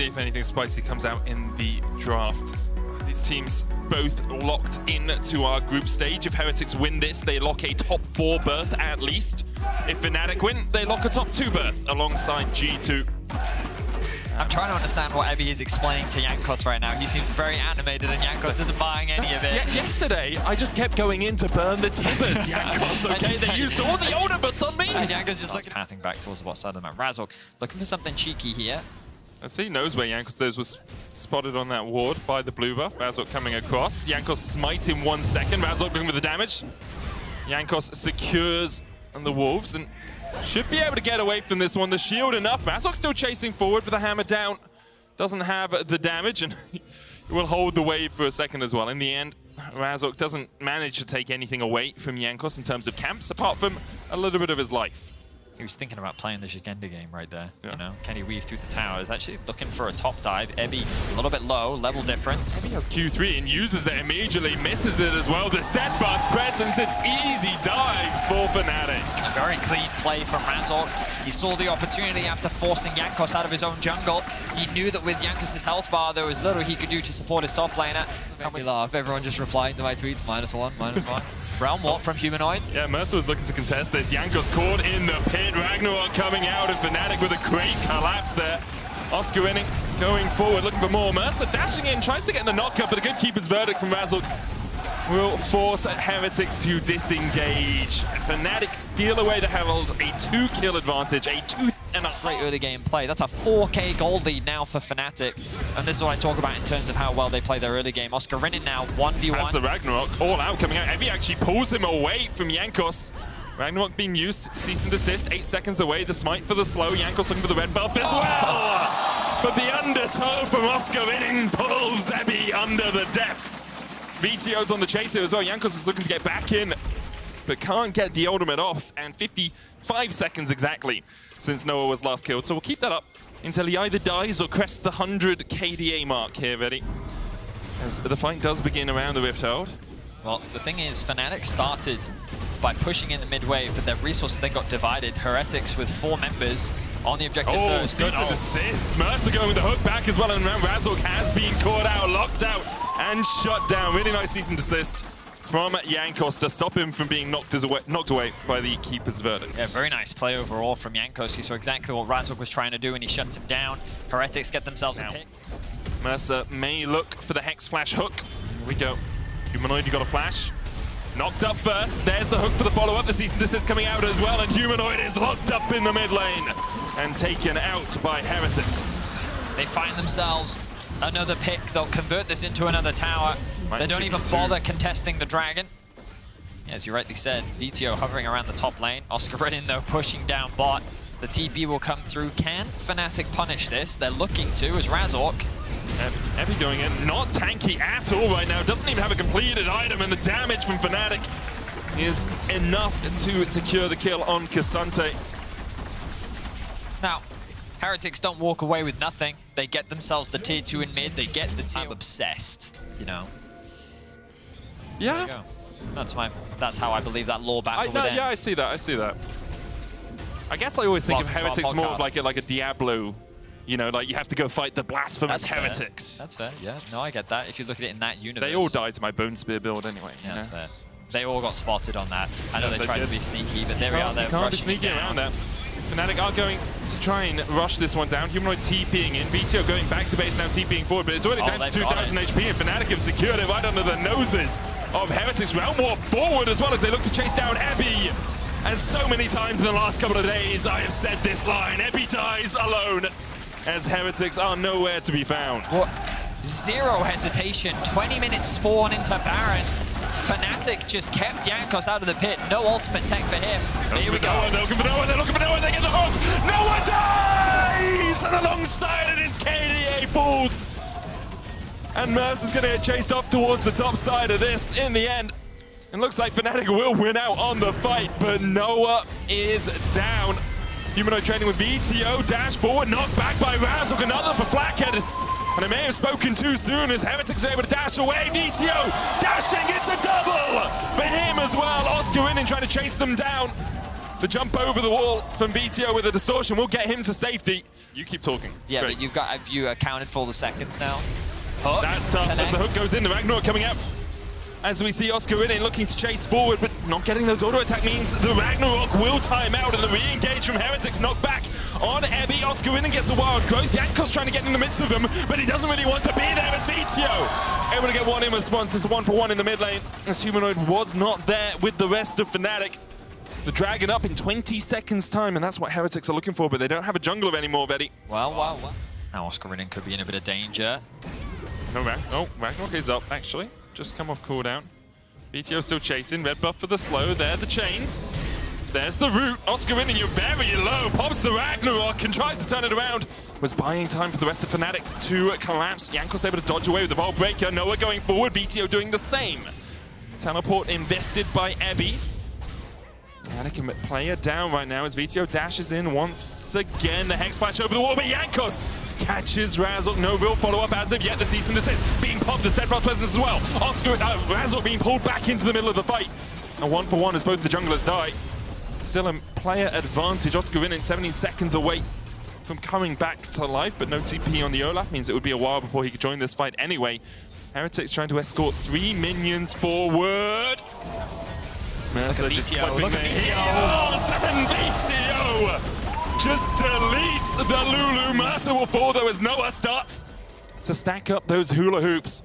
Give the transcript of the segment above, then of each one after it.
If anything spicy comes out in the draft. These teams both locked into our group stage. If Heretics win this, they lock a top 4 berth at least. If Fnatic win, they lock a top 2 berth alongside G2. I'm trying to understand what Ebby is explaining to Jankos right now. He seems very animated and Jankos isn't buying any of it. Yesterday, I just kept going in to burn the timbers, Jankos, okay? They used all the ultimates on me! And Jankos just looking pathing back towards the bot side of the map. Razork looking for something cheeky here. Let's see, he knows where Jankos was spotted on that ward by the blue buff. Razork coming across. Jankos smite in 1 second. Razork going with the damage. Jankos secures the wolves and should be able to get away from this one. The shield enough. Razork still chasing forward with the hammer down. Doesn't have the damage and he will hold the wave for a second as well. In the end, Razork doesn't manage to take anything away from Jankos in terms of camps, apart from a little bit of his life. He was thinking about playing the Jigenda game right there. Yeah. You know, can he weave through the towers? Actually looking for a top dive. Ebby a little bit low, level difference. He has Q3 and uses it immediately, misses it as well. The steadfast presence, it's easy dive for Fnatic. A very clean play from Razork. He saw the opportunity after forcing Jankos out of his own jungle. He knew that with Jankos' health bar, there was little he could do to support his top laner. Made me laugh. Everyone just replying to my tweets, -1, -1. Realm Warp from Humanoid. Yeah, Mercer was looking to contest this. Jankos caught in the pit. Ragnarok coming out, and Fnatic with a great collapse there. Oscar winning, going forward, looking for more. Mercer dashing in, tries to get in the knockup, but a good keeper's verdict from Razork will force Heretics to disengage. Fnatic steal away the Herald, a 2-kill advantage, a 2 and a Great early game play. That's a 4K gold lead now for Fnatic. And this is what I talk about in terms of how well they play their early game. Oscar Rinnin now 1v1. That's the Ragnarok, all out coming out. Evie actually pulls him away from Jankos. Ragnarok being used, cease and desist, 8 seconds away. The smite for the slow. Jankos looking for the red buff as well. But the undertow from Oscar Rinnin pulls Evie under the depths. VTO's on the chase here as well. Jankos is looking to get back in, but can't get the ultimate off. And 55 seconds exactly since Noah was last killed. So we'll keep that up until he either dies or crests the 100 KDA mark here, ready. As the fight does begin around the Rift Herald. Well, the thing is, Fnatic started by pushing in the mid-wave, but their resources then got divided. Heretics with 4 members on the objective first. Cease and desist. Mercer going with the hook back as well, and Razork has been caught out, locked out, and shut down. Really nice cease and desist from Jankos to stop him from being knocked away by the keeper's verdict. Yeah, very nice play overall from Jankos. He saw exactly what Razork was trying to do, and he shuts him down. Heretics get themselves a pick. Mercer may look for the Hex Flash hook. Here we go. Humanoid, you got a flash. Knocked up first. There's the hook for the follow-up. The cease and desist coming out as well, and Humanoid is locked up in the mid lane and taken out by Heretics. They find themselves another pick. They'll convert this into another tower. They don't even bother contesting the dragon. Yeah, as you rightly said, VTO hovering around the top lane. Oscar Rinnin, though, pushing down bot. The TP will come through. Can Fnatic punish this? They're looking to, as Razork. Evie going in, not tanky at all right now. Doesn't even have a completed item, and the damage from Fnatic is enough to secure the kill on Cassante. Now, Heretics don't walk away with nothing. They get themselves the tier 2 in mid. They get the tier. I'm obsessed, you know. Yeah. That's how I believe that lore battle would end. Yeah, I see that. I see that. I guess I always think of Heretics more of like a Diablo. You know, like you have to go fight the blasphemous Heretics. That's fair, yeah. No, I get that. If you look at it in that universe. They all died to my Bone Spear build anyway. Yeah, that's fair. They all got spotted on that. I know they tried to be sneaky, but there we are. They're can't be sneaky around that. Fnatic are going to try and rush this one down. Humanoid TPing in. VTO going back to base now, TPing forward, but it's already down to 2,000 HP, and Fnatic have secured it right under the noses of Heretics. Realm Warp forward as well as they look to chase down Ebby. And so many times in the last couple of days, I have said this line, Ebby dies alone, as Heretics are nowhere to be found. What? Zero hesitation. 20 minutes spawn into Baron. Fnatic just kept Jankos out of the pit. No ultimate tech for him. Here we go. They're looking for Noah. They're looking for Noah. They get the hook. Noah dies! And alongside it is KDA falls. And Mercer's going to get chased off towards the top side of this in the end. It looks like Fnatic will win out on the fight, but Noah is down. Humanoid training with VTO, dash forward, knocked back by Razork, another for Blackhead. And I may have spoken too soon as Heretics are able to dash away. VTO dashing, it's a double for him as well. Oscar Rinnin trying to chase them down. The jump over the wall from VTO with a distortion will get him to safety. You keep talking. It's yeah, great. but have you accounted for the seconds now? Hook, That's tough as the hook goes in. The Ragnarok coming out. As we see Oscar in looking to chase forward, but not getting those auto attack means the Ragnarok will time out, and the re-engage from Heretics knocked back on Ebby. Oscar gets the wild growth. Jankos trying to get in the midst of them, but he doesn't really want to be there. It's VTO able to get one in response. There's a 1-for-1 in the mid lane, as Humanoid was not there with the rest of Fnatic. The Dragon up in 20 seconds time, and that's what Heretics are looking for, but they don't have a jungler anymore, Veddy. Well. Now Oscar could be in a bit of danger. No, Ragnarok is up, actually. Just come off cooldown. BTO still chasing. Red buff for the slow. There the chains. There's the root. Oscar you're very low. Pops the Ragnarok and tries to turn it around. Was buying time for the rest of Fnatic to collapse. Jankos able to dodge away with the ball breaker. Noah going forward. BTO doing the same. Teleport invested by Ebby. Anakin player down right now as VTO dashes in once again. The Hex Flash over the wall, but Jankos catches Razork. No real follow-up as of yet. The cease and desist being popped. The steadfast presence as well. Razork being pulled back into the middle of the fight. A 1-for-1 as both the junglers die. Still a player advantage. Oscar in 17 seconds away from coming back to life, but no TP on the Olaf means it would be a while before he could join this fight anyway. Heretics trying to escort 3 minions forward. Mercer just clipping the heels, and VTO just deletes the Lulu. Mercer will fall though as Noah starts to stack up those hula hoops.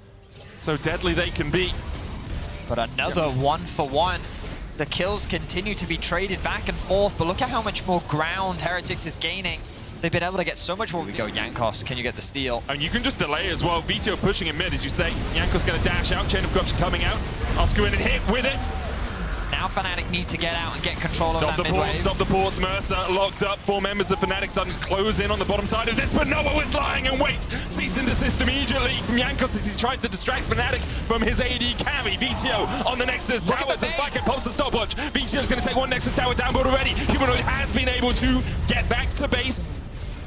So deadly they can be. But another 1-for-1. The kills continue to be traded back and forth, but look at how much more ground Heretics is gaining. They've been able to get so much more. Here we go, Jankos, can you get the steal? And you can just delay as well. VTO pushing in mid, as you say. Jankos going to dash out, Chain of Corruption coming out. Oscar in and hit with it. Now Fnatic need to get out and get control of that mid wave. Stop the ports, Mercer locked up. 4 members of Fnatic starting to close in on the bottom side of this, but Noah was lying and wait. Cease and desist immediately from Jankos as he tries to distract Fnatic from his AD carry. VTO on the Nexus tower as Spike pops the stopwatch. VTO's going to take one Nexus tower down, but already Humanoid has been able to get back to base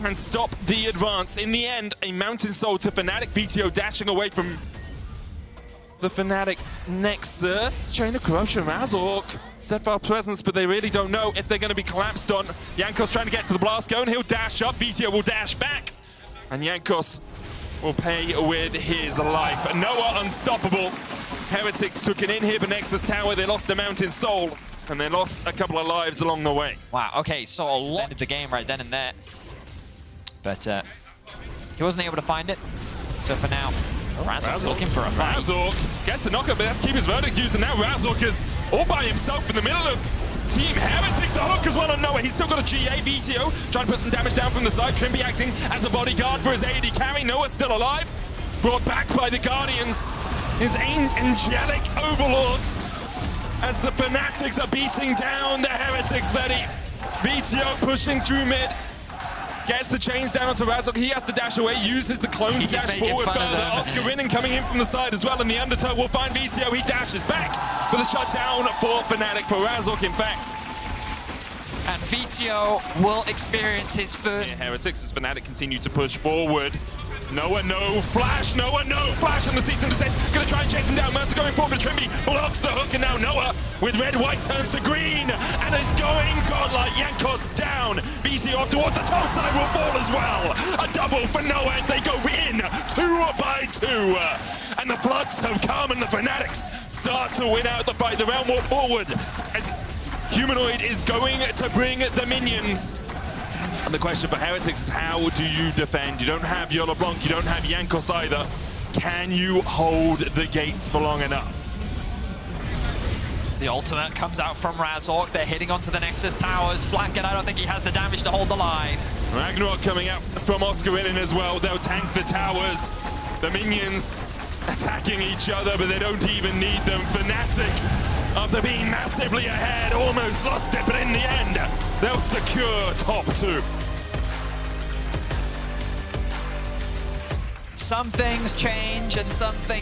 and stop the advance. In the end, a Mountain Soul to Fnatic. VTO dashing away from the Fnatic Nexus. Chain of Corruption, Razork, Steadfast Presence, but they really don't know if they're going to be collapsed on. Jankos trying to get to the blast cone. He'll dash up. VTO will dash back. And Jankos will pay with his life. Noah unstoppable. Heretics took an inhib Nexus tower. They lost the Mountain Soul. And they lost a couple of lives along the way. Wow, okay, so a lot ended the game right then and there. But he wasn't able to find it. So for now, Razork's looking for a fight. Razork gets the knockup, but that's keep his verdict used, and now Razork is all by himself in the middle of Team Heretics. The hook as well on Noah. He's still got a GA. VTO trying to put some damage down from the side. Trimby acting as a bodyguard for his AD carry. Noah's still alive. Brought back by the Guardians. His angelic overlords as the Fanatics are beating down the Heretics. VTO pushing through mid. Gets the chains down onto Razork. He has to dash away, uses the clone to dash forward further. Oscar coming in from the side as well, and the undertow will find VTO. He dashes back with a shutdown for Fnatic, for Razork in fact. And VTO will experience his first. Heretics as Fnatic continue to push forward. Noah, no flash, Noah, no flash on the cease and desist. Gonna try and chase him down. Mercer going forward, but Trimby blocks the hook, and now Noah with red-white turns to green, and it's going godlike. Jankos down. VTO off towards the top side will fall as well. A double for Noah as they go in 2 by 2. And the floods have come, and the Fanatics start to win out the fight. The round walk forward as Humanoid is going to bring the minions. And the question for Heretics is, how do you defend? You don't have Yola Blanc, you don't have Jankos either. Can you hold the gates for long enough? The ultimate comes out from Razork. They're hitting onto the Nexus towers. Flacken, I don't think he has the damage to hold the line. Ragnarok coming out from Oscar as well. They'll tank the towers. The minions attacking each other, but they don't even need them. Fnatic, after being massively ahead, almost lost it, but in the end, they'll secure top 2. Some things change and some things